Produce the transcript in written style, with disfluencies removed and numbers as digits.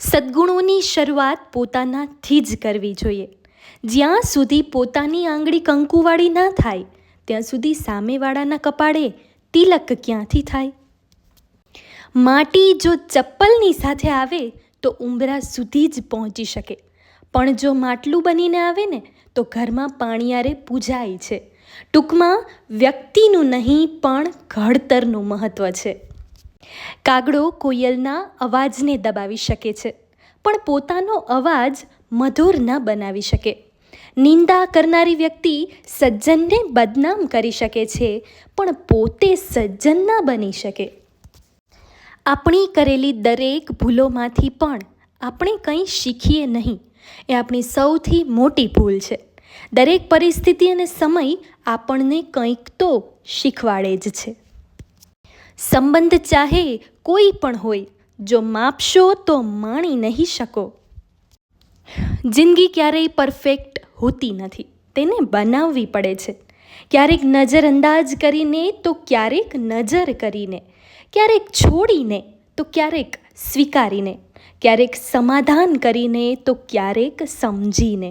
સદ્ગુણોની શરૂઆત પોતાનાથી જ કરવી જોઈએ. જ્યાં સુધી પોતાની આંગળી કંકુવાળી ના થાય ત્યાં સુધી સામેવાળાના કપાળે તિલક ક્યાંથી થાય? માટી જો ચપ્પલની સાથે આવે તો ઉંબરા સુધી જ પહોંચી શકે, પણ જો માટલું બનીને આવે ને તો ઘરમાં પાણીયારે પૂજાય છે. ટૂંકમાં વ્યક્તિનું નહીં પણ ઘડતરનું મહત્ત્વ છે. કાગડો કોયલના અવાજને દબાવી શકે છે, પણ પોતાનો અવાજ મધુર ન બનાવી શકે. નિંદા કરનારી વ્યક્તિ સજ્જનને બદનામ કરી શકે છે, પણ પોતે સજ્જન ન બની શકે. આપણી કરેલી દરેક ભૂલોમાંથી પણ આપણે કંઈ શીખીએ નહીં, એ આપણી સૌથી મોટી ભૂલ છે. દરેક પરિસ્થિતિ અને સમય આપણને કંઈક તો શીખવાડે જ છે. સંબંધ ચાહે કોઈ પણ હોય, જો માપશો તો માણી નહીં શકો. જિંદગી ક્યારેય પરફેક્ટ હોતી નથી, તેને બનાવવી પડે છે. ક્યારેક નજરઅંદાજ કરીને તો ક્યારેક નજર કરીને, ક્યારેક છોડીને તો ક્યારેક સ્વીકારીને, ક્યારેક સમાધાન કરીને તો ક્યારેક સમજીને.